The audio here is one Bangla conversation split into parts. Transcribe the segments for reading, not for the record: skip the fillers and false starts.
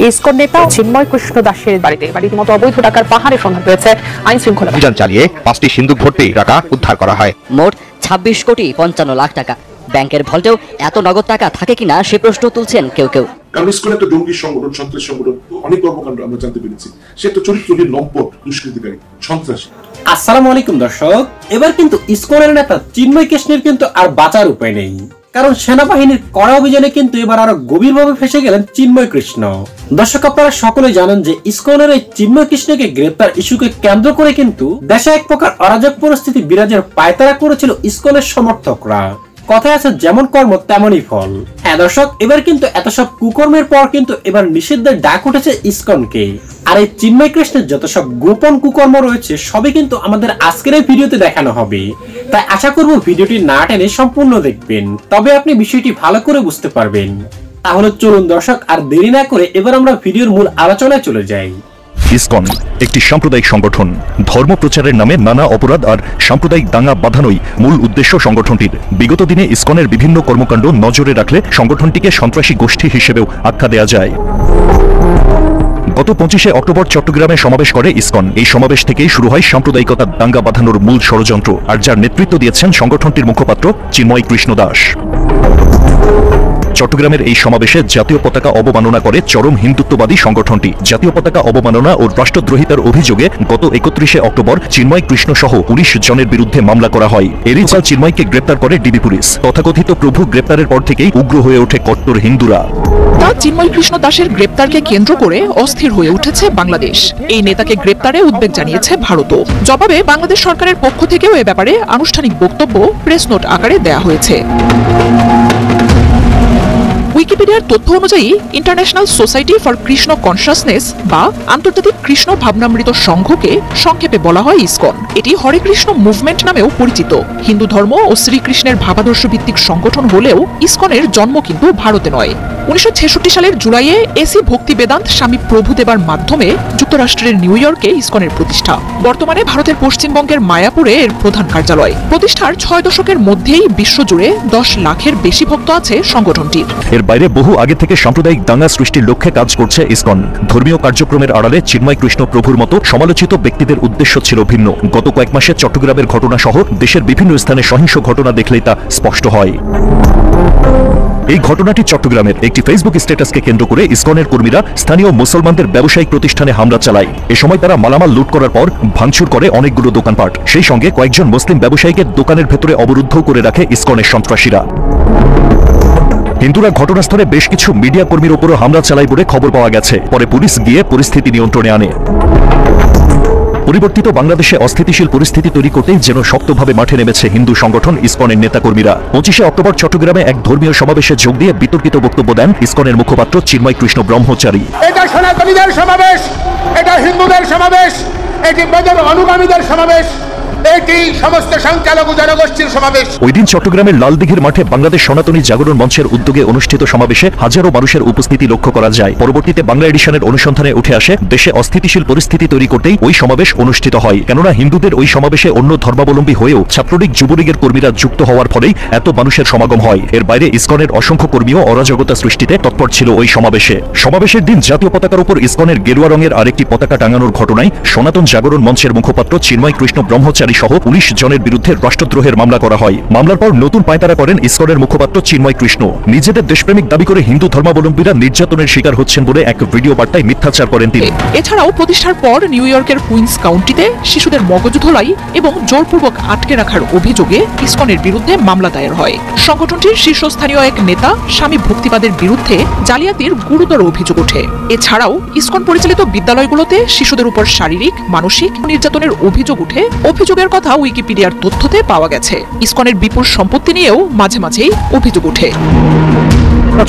ইসকন নেতা চিন্ময় কৃষ্ণ দাসের বাড়িতে রীতিমতো অবৈধ টাকার পাহাড়ে সন্ধান পেয়েছে আইন শৃঙ্খলা অভিযান চালিয়ে 5টি সিন্দুক ভর্তি টাকা উদ্ধার করা হয়। মোট 26 কোটি 55 লাখ টাকা। ব্যাংকের ভল্টেও এত নগদ টাকা থাকে কিনা সে প্রশ্ন তুলছেন কেউ কেউ। কারণ ইসকন একটা জঙ্গি সংগঠন, সন্ত্রাসী সংগঠন, অনেক কর্মকাণ্ড আমরা জানতে পেরেছি। সে একটা চরিত্রহীন লম্পট, দুষ্কৃতিকারী, সন্ত্রাসী। আসসালামু আলাইকুম দর্শক, এবার কিন্তু ইসকনের নেতা চিন্ময় কৃষ্ণের কিন্তু আর বাঁচার উপায় নেই, কারণ সেনাবাহিনীর কড়া অভিযানে কিন্তু এবার আরো গভীরভাবে ফেসে গেলেন চিন্ময় কৃষ্ণ। দর্শক, আপনারা সকলে জানেন যে ইসকনের এই চিন্ময় কৃষ্ণকে গ্রেপ্তার ইস্যুকে কেন্দ্র করে কিন্তু দেশে এক প্রকার অরাজক পরিস্থিতি বিরাজের পায়তারা করেছিল ইসকনের সমর্থকরা। কথায় আছে যেমন কর্ম তেমনই ফল। হ্যাঁ দর্শক, এবার কিন্তু এত সব কুকর্মের পর কিন্তু এবার নিষিদ্ধের ডাক উঠেছে ইসকনকে। আর এই চিন্ময় কৃষ্ণের যত সব গোপন কুকর্ম রয়েছে সবই কিন্তু আমাদের আজকের এই ভিডিওতে দেখানো হবে। তাই আশা করব ভিডিওটি না টেনে সম্পূর্ণ দেখবেন, তবে আপনি বিষয়টি ভালো করে বুঝতে পারবেন। তাহলে চলুন দর্শক, আর দেরি না করে এবার আমরা ভিডিওর মূল আলোচনায় চলে যাই। ইসকন একটি সাম্প্রদায়িক সংগঠন। ধর্ম প্রচারের নামে নানা অপরাধ আর সাম্প্রদায়িক দাঙ্গা বাঁধানোই মূল উদ্দেশ্য সংগঠনটির। বিগত দিনে ইসকনের বিভিন্ন কর্মকাণ্ড নজরে রাখলে সংগঠনটিকে সন্ত্রাসী গোষ্ঠী হিসেবেও আখ্যা দেয়া যায়। গত 25শে অক্টোবর চট্টগ্রামে সমাবেশ করে ইসকন। এই সমাবেশ থেকেই শুরু হয় সাম্প্রদায়িকতার দাঙ্গা বাঁধানোর মূল ষড়যন্ত্র, আর যার নেতৃত্ব দিয়েছেন সংগঠনটির মুখপাত্র চিন্ময় কৃষ্ণ দাস। চট্টগ্রামের এই সমাবেশে জাতীয় পতাকা অবমাননা করে চরম হিন্দুত্ববাদী সংগঠনটি। জাতীয় পতাকা অবমাননা ও রাষ্ট্রদ্রোহিতার অভিযোগে গত 31শে অক্টোবর চিন্ময় কৃষ্ণ সহ 19 জনের বিরুদ্ধে মামলা করা হয়। এরই চাল চিন্ময়কে গ্রেপ্তার করে ডিবি পুলিশ। তথাকথিত প্রভু গ্রেপ্তারের পর থেকেই উগ্র হয়ে ওঠে কট্টর হিন্দুরা। চিন্ময় কৃষ্ণ দাসের গ্রেপ্তারকে কেন্দ্র করে অস্থির হয়ে উঠেছে বাংলাদেশ। এই নেতাকে গ্রেপ্তারে উদ্বেগ জানিয়েছে ভারতও। জবাবে বাংলাদেশ সরকারের পক্ষ থেকেও এ ব্যাপারে আনুষ্ঠানিক বক্তব্য প্রেস নোট আকারে দেয়া হয়েছে। উইকিপিডিয়ার তথ্য অনুযায়ী international society for Krishna consciousness বা আন্তর্জাতিক কৃষ্ণ ভাবনামৃত সংঘকে সংক্ষেপে বলা হয় ইসকন। এটি হরে কৃষ্ণ মুভমেন্ট নামেও পরিচিত। হিন্দু ধর্ম ও শ্রীকৃষ্ণের ভাবাদর্শ ভিত্তিক সংগঠন হলেও ইসকনের জন্ম কিন্তু ভারতে নয়। 1966 সালের জুলাইয়ে এসি ভক্তি বেদান্ত স্বামী প্রভুদেবার মাধ্যমে যুক্তরাষ্ট্রের নিউ ইয়র্কে ইসকনের প্রতিষ্ঠা। বর্তমানে ভারতের পশ্চিমবঙ্গের মায়াপুরে এর প্রধান কার্যালয়। প্রতিষ্ঠার 6 দশকের মধ্যেই বিশ্বজুড়ে 10 লাখের বেশি ভক্ত আছে সংগঠনটির। এর বাইরে বহু আগে থেকে সাম্প্রদায়িক দাঙ্গা সৃষ্টির লক্ষ্যে কাজ করছে ইসকন। ধর্মীয় কার্যক্রমের আড়ালে চিন্ময় কৃষ্ণ প্রভুর মতো সমালোচিত ব্যক্তিদের উদ্দেশ্য ছিল ভিন্ন। গত কয়েক মাসে চট্টগ্রামের ঘটনা সহ দেশের বিভিন্ন স্থানে সহিংস ঘটনা দেখলেই তা স্পষ্ট হয়। এই ঘটনাটি চট্টগ্রামের একটি ফেসবুক স্ট্যাটাসকে কেন্দ্র করে ইসকনের কর্মীরা স্থানীয় মুসলমানদের ব্যবসায়িক প্রতিষ্ঠানে হামলা চালায়। এ সময় তারা মালামাল লুট করার পর ভাঙচুর করে অনেকগুলো দোকানপাট। সেই সঙ্গে কয়েকজন মুসলিম ব্যবসায়ীকে দোকানের ভেতরে অবরুদ্ধ করে রাখে ইসকনের সন্ত্রাসীরা। হিন্দুরা ঘটনাস্থলে বেশ কিছু মিডিয়া কর্মীর উপরও হামলা চালায় বলে খবর পাওয়া গেছে। পরে পুলিশ গিয়ে পরিস্থিতি নিয়ন্ত্রণে আনে। পরিবর্তিত বাংলাদেশে অস্থিতিশীল পরিস্থিতি তৈরি করতেই যেন শক্তভাবে মাঠে নেমেছে হিন্দু সংগঠন ইসকনের নেতাকর্মীরা। 25শে অক্টোবর চট্টগ্রামে এক ধর্মীয় সমাবেশে যোগ দিয়ে বিতর্কিত বক্তব্য দেন ইসকনের মুখপাত্র চিন্ময় কৃষ্ণ ব্রহ্মচারী। এটা সনাতনীদের সমাবেশ, এটা হিন্দুদের সমাবেশ, এটি বেদের অনুগামীদের সমাবেশ, এটি সমস্ত সংখ্যালঘু জনগোষ্ঠীর সমাবেশ। ওই দিন চট্টগ্রামের লালদিঘির মাঠে বাংলাদেশ সনাতনী জাগরণ মঞ্চের উদ্যোগে অনুষ্ঠিত সমাবেশে হাজারো মানুষের উপস্থিতি লক্ষ্য করা যায়। পরবর্তীতে বাংলা এডিশনের অনুসন্ধানে উঠে আসে দেশে অস্থিতিশীল পরিস্থিতি তৈরি করতেই ওই সমাবেশ অনুষ্ঠিত হয়। কেননা হিন্দুদের ওই সমাবেশে অন্য ধর্মাবলম্বী হয়েও ছাত্রলীগ যুবলীগের কর্মীরা যুক্ত হওয়ার ফলেই এত মানুষের সমাগম হয়। এর বাইরে ইসকনের অসংখ্য কর্মীও অরাজকতা সৃষ্টিতে তৎপর ছিল ওই সমাবেশে। সমাবেশের দিন জাতীয় পতাকার উপর ইসকনের গেরুয়া রঙের আরেকটি পতাকা টাঙানোর ঘটনায় সনাতন জাগরণ মঞ্চের মুখপাত্র চিন্ময় কৃষ্ণ ব্রহ্মচারী সহ 19 জনের বিরুদ্ধে রাষ্ট্রদ্রোহের মামলা করা হয়। মামলার পর নতুন পায়তারা করেন ইসকনের মুখপাত্র চিন্ময় কৃষ্ণ। নিজেদের দেশপ্রেমিক দাবি করে হিন্দু ধর্মাবলম্বীরা নির্যাতনের শিকার হচ্ছেন বলে এক ভিডিও বার্তায় মিথ্যাচার করেন তিনি। এছাড়াও প্রতিষ্ঠার পর নিউ ইয়র্কের কুইন্স কাউন্টিতে শিশুদের মগজ ধোলাই এবং জোরপূর্বক আটকে রাখার অভিযোগে ইসকনের বিরুদ্ধে মামলা দায়ের হয়। সংগঠনটির শীর্ষস্থানীয় এক নেতা স্বামী ভক্তিবাদের বিরুদ্ধে জালিয়াতির গুরুতর অভিযোগ ওঠে। এছাড়াও ইসকন পরিচালিত বিদ্যালয়গুলোতে শিশুদের উপর শারীরিক মানসিক নির্যাতনের অভিযোগ উঠে। অভিযোগের কথা উইকিপিডিয়ার তথ্যতে পাওয়া গেছে। ইসকনের বিপুল সম্পত্তি নিয়েও মাঝে মাঝেই অভিযোগ ওঠে।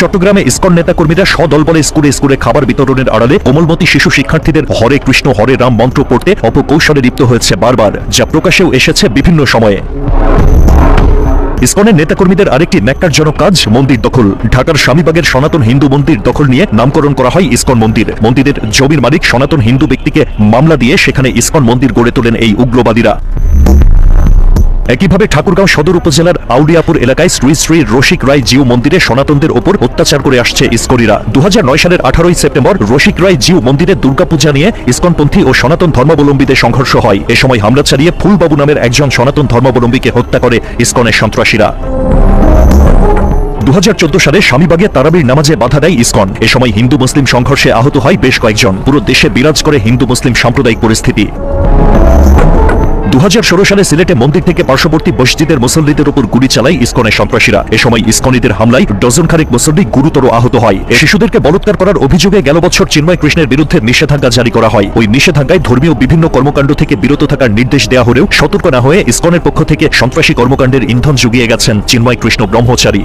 চট্টগ্রামে ইসকন নেতাকর্মীরা সদলবলে স্কুলে স্কুলে খাবার বিতরণের আড়ালে কোমলমতি শিশু শিক্ষার্থীদের হরে কৃষ্ণ হরে রাম মন্ত্র পড়তে অপকৌশলে লিপ্ত হয়েছে বারবার, যা প্রকাশেও এসেছে বিভিন্ন সময়ে। ইসকনের নেতাকর্মীদের আরেকটি ন্যাক্কারজনক কাজ মন্দির দখল। ঢাকার স্বামীবাগের সনাতন হিন্দু মন্দির দখল নিয়ে নামকরণ করা হয় ইসকন মন্দির। মন্দিরের জমির মালিক সনাতন হিন্দু ব্যক্তিকে মামলা দিয়ে সেখানে ইসকন মন্দির গড়ে তোলেন এই উগ্রবাদীরা। একইভাবে ঠাকুরগাঁও সদর উপজেলার আউলিয়াপুর এলাকায় শ্রী শ্রী রসিক রায় জিউ মন্দিরে সনাতনদের ওপর অত্যাচার করে আসছে ইসকনিরা। 2009 সালের 18 সেপ্টেম্বর রসিক রায় জিউ মন্দিরে দুর্গাপূজা নিয়ে ইসকনপন্থী ও সনাতন ধর্মাবলম্বীদের সংঘর্ষ হয়। এ সময় হামলা চালিয়ে ফুলবাবু নামের একজন সনাতন ধর্মাবলম্বীকে হত্যা করে ইসকনের সন্ত্রাসীরা। 2014 সালে স্বামীবাগে তারাবির নামাজে বাধা দেয় ইসকন। এ সময় হিন্দু মুসলিম সংঘর্ষে আহত হয় বেশ কয়েকজন। পুরো দেশে বিরাজ করে হিন্দু মুসলিম সাম্প্রদায়িক পরিস্থিতি। 2016 সালে সিলেটে মন্দির থেকে পার্শ্ববর্তী মসজিদের মুসল্লিদের উপর গুলি চালায় ইসকনের সন্ত্রাসীরা। এ সময় ইসকনিদের হামলায় ডজন খানেক মুসল্লি গুরুতর আহত হয়। শিশুদেরকে বলাৎকার করার অভিযোগে গেল বছর চিন্ময় কৃষ্ণের বিরুদ্ধে নিষেধাজ্ঞা জারি করা হয়। ওই নিষেধাজ্ঞায় ধর্মীয় বিভিন্ন কর্মকাণ্ড থেকে বিরত থাকার নির্দেশ দেওয়া হলেও সতর্ক না হয়ে ইসকনের পক্ষ থেকে সন্ত্রাসী কর্মকাণ্ডের ইন্ধন জুগিয়ে গেছেন চিন্ময় কৃষ্ণ ব্রহ্মচারী।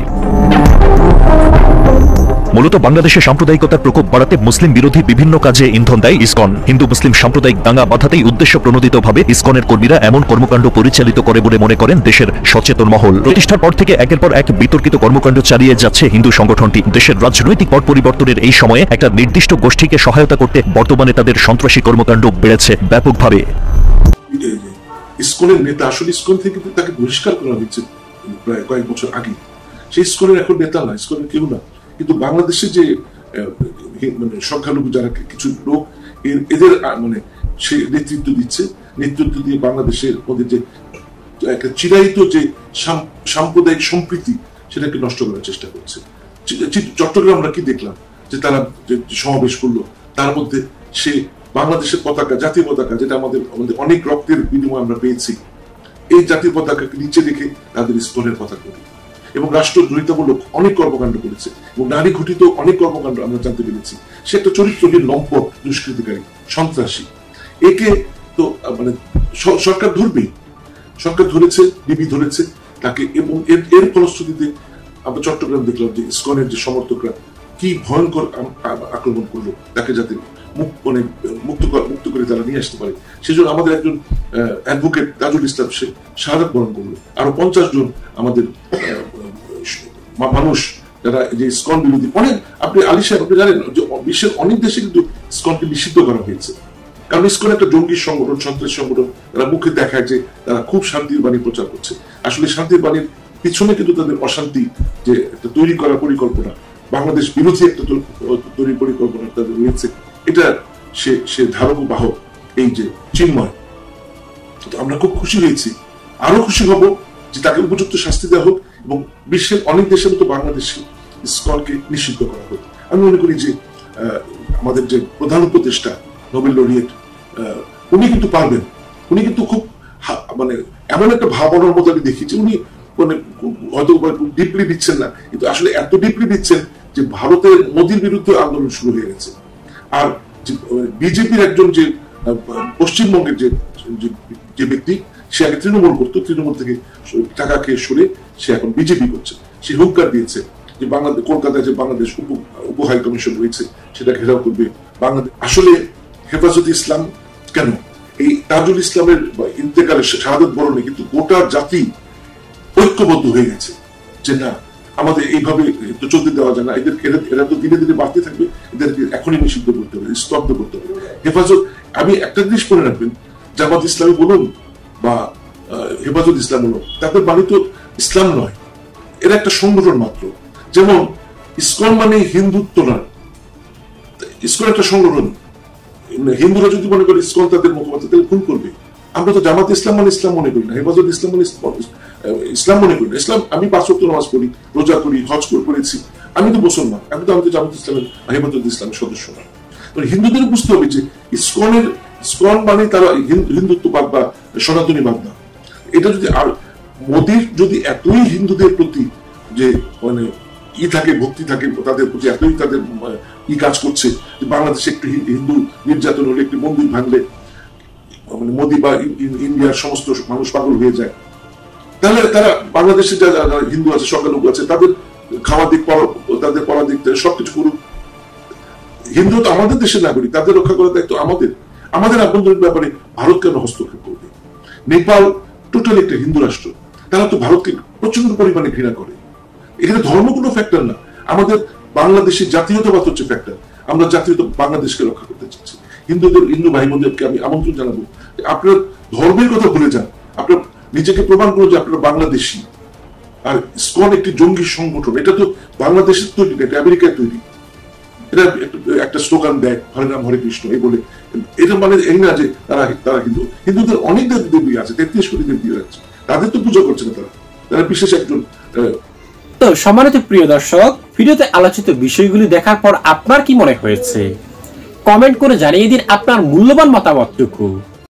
মূলত বাংলাদেশে সাম্প্রদায়িকতার প্রকোপ বাড়াতে মুসলিম বিরোধী বিভিন্ন কাজে ইন্ধন দেয় ইসকন। হিন্দু মুসলিম সাম্প্রদায়িক দাঙ্গা বাধাতেই উদ্দেশ্য প্রণোদিতভাবে ইসকনের কর্মীরা এমন কর্মকাণ্ড পরিচালিত করে বলে মনে করেন দেশের সচেতন মহল। প্রতিষ্ঠার পর থেকে একের পর এক বিতর্কিত কর্মকাণ্ড চালিয়ে যাচ্ছে হিন্দু সংগঠনটি। দেশের রাজনৈতিক পট পরিবর্তনের এই সময়ে একটা নির্দিষ্ট গোষ্ঠীকে সহায়তা করতে বর্তমানে তাদের সন্ত্রাসী কর্মকাণ্ড বেড়েছে ব্যাপকভাবে। ইসকনের নেতা আসলে ইসকন থেকে তাকে বহিষ্কার করা হয়েছে প্রায় কয়েক বছর আগে। সেই ইসকনের এখন নেতা না, ইসকনের কেউ না। কিন্তু বাংলাদেশে যে মানে সংখ্যালঘু যারা কিছু লোক এদের মানে সে নেতৃত্ব দিচ্ছে, নেতৃত্ব দিয়ে বাংলাদেশের মধ্যে যে একটা চিরায়িত যে সাম্প্রদায়িক সম্প্রীতি সেটাকে নষ্ট করার চেষ্টা করছে। চট্টগ্রাম আমরা কি দেখলাম যে তারা যে সমাবেশ করলো, তার মধ্যে সে বাংলাদেশের পতাকা, জাতীয় পতাকা, যেটা আমাদের অনেক রক্তের বিনিময়ে আমরা পেয়েছি, এই জাতীয় পতাকাকে নিচে রেখে তাদের ইসকনের পতাকা করি এবং রাষ্ট্রদ্রোহিতামূলক অনেক কর্মকাণ্ড করেছে এবং নারী ঘটিত অনেক কর্মকাণ্ড আমরা জানতে পেরেছি। সে একটা চরিত্রহীন লম্পট দুষ্কৃতিকারী সন্ত্রাসী। একে তো মানে সরকার ধরবেই, সরকার ধরেছে, ডিবি ধরেছে তাকে। এবং এর ফলশ্রুতিতে আমরা চট্টগ্রাম দেখলাম যে ইসকনের যে সমর্থকরা কি ভয়ঙ্কর আক্রমণ করলো তাকে, যাতে মুক্ত করে তারা নিয়ে আসতে পারে। সেজন্য আমাদের একজন অ্যাডভোকেট তাজুল ইসলাম সে শাহাদাত বরণ করলো। আরো 50 জন আমাদের মানুষ যারা যে ইসকন বিরোধী, অনেক আপনি আলী সাহেব আপনি জানেন যে বিশ্বের অনেক দেশে কিন্তু ইসকনকে নিষিদ্ধ করা হয়েছে। কারণ ইসকন একটা জঙ্গি সংগঠন, সন্ত্রাসী সংগঠন। তারা মুখে দেখায় যে তারা খুব শান্তির বাণী প্রচার করছে, আসলে শান্তির বাণীর পিছনে কিন্তু তাদের অশান্তি যে একটা তৈরি করার পরিকল্পনা, বাংলাদেশ বিরোধী একটা তৈরি পরিকল্পনা তাদের রয়েছে। এটা সে ধারক বাহক এই যে চিন্ময়। তো আমরা খুব খুশি হয়েছি, আরো খুশি হব যে তাকে উপযুক্ত শাস্তি দেওয়া হোক এবং বিশ্বের অনেক দেশের মতো বাংলাদেশে ইসকনকে নিষিদ্ধ করা হোক। আমি মনে করি যে আমাদের যে প্রধান উপদেষ্টা নোবেল লরিয়েট উনি কিন্তু পারবেন। উনি কিন্তু খুব মানে এমন একটা ভাবনার মতো আমি দেখেছি, উনি মানে হয়তো ডিপলি দিচ্ছেন না, কিন্তু আসলে এত ডিপলি দিচ্ছেন যে ভারতের মোদির বিরুদ্ধে আন্দোলন শুরু হয়ে গেছে। আর বিজেপির একজন যে পশ্চিমবঙ্গের যে ব্যক্তি, সে আগে তৃণমূল করতো, তৃণমূল থেকে টাকা খেয়ে সরে সে এখন বিজেপি করছে। সে হুঙ্কার দিয়েছে যে বাংলাদেশ, কলকাতায় যে বাংলাদেশ উপ হাই কমিশন রয়েছে সেটা ঘেরাও করবে বাংলাদেশ। আসলে হেফাজতে ইসলাম কেন এই তাজুল ইসলামের ইন্তেকালের শাহাদাত বরণে কিন্তু গোটা জাতি ঐক্যবদ্ধ হয়ে গেছে যে না, আমাদের এইভাবে তো চলতে দেওয়া যায় না, এরা তো ধীরে ধীরে বাড়তে থাকবে, এদেরকে এখনই নিষিদ্ধ করতে হবে, স্তব্ধ করতে হবে। হেফাজত, আমি একটা জিনিস মনে রাখবেন, জামাত ইসলামী বলুন বা হেফাজত ইসলাম বলুন, তাদের বাণী তো ইসলাম নয়, এরা একটা সংগঠন মাত্র। যেমন ইসকন মানে হিন্দুত্ব নয়, ইসকন একটা সংগঠন। হিন্দুরা যদি মনে করে ইসকন তাদের মুখপাত্র, তাহলে ভুল করবে। আমরা তো জামাত ইসলাম মানে ইসলাম মনে করি না, হেফাজত ইসলাম মানে ইসলাম মনে করি না। ইসলাম, আমি 5 ওয়াক্ত নামাজ পড়ি, রোজা করি, হজ করেছি, আমি তো মুসলমান, আমি তো জামাত ইসলামের হেফাজত ইসলামের সদস্য না। হিন্দুদের বুঝতে হবে যে ইসকন মানে তারা হিন্দুত্ববাদ বা সনাতনীবাদ না। এটা যদি আর মোদির যদি এতই হিন্দুদের প্রতি যে মানে থাকে, ভক্তি থাকে তাদের প্রতি, এতই তাদের কাজ করছে যে বাংলাদেশে একটু হিন্দু নির্যাতন হলে, একটু মন্দির ভাঙলে মানে মোদি বা ইন্ডিয়ার সমস্ত মানুষ পাগল হয়ে যায়, তাহলে তারা বাংলাদেশে যারা হিন্দু আছে, সংখ্যালঘু আছে, তাদের খাওয়া দিক, তাদের পড়া দিক, সবকিছু করুক। হিন্দু তো আমাদের দেশের নাগরিক, তাদের রক্ষা করার দায়িত্ব আমাদের। আমাদের আভ্যন্তরীণ ব্যাপারে ভারত কেন হস্তক্ষেপ করবে? নেপাল টোটাল একটা হিন্দু রাষ্ট্র, তারা তো ভারতকে প্রচন্ড পরিমাণে ঘৃণা করে। এখানে ধর্ম কোনো ফ্যাক্টর না, আমাদের বাংলাদেশের জাতীয়তাবাদ হচ্ছে ফ্যাক্টর। আমরা জাতীয়তা বাংলাদেশকে রক্ষা করতে চাচ্ছি। হিন্দু ভাই বোনদেরকে আমি আমন্ত্রণ জানাবো, আপনার ধর্মের কথা ভুলে যান, আপনার নিজেকে প্রমাণ করো যে আপনারা বাংলাদেশী। আর ইসকন একটি জঙ্গি সংগঠন, এটা তো বাংলাদেশের তৈরি না, এটা আমেরিকায় তৈরি। এটা একটা স্লোগান দেয় হরে রাম হরে কৃষ্ণ এই বলে, এটা মানে এই না যে তারা হিন্দুদের অনেক দেবী আছে, 33 কোটি দেবী আছে, তাদের তো পুজো করছে না, তারা বিশেষ একজন। তো সম্মানিত প্রিয় দর্শক, ভিডিওতে আলোচিত বিষয়গুলি দেখার পর আপনার কি মনে হয়েছে কমেন্ট করে জানিয়ে দিন আপনার মূল্যবান মতামতটুকু।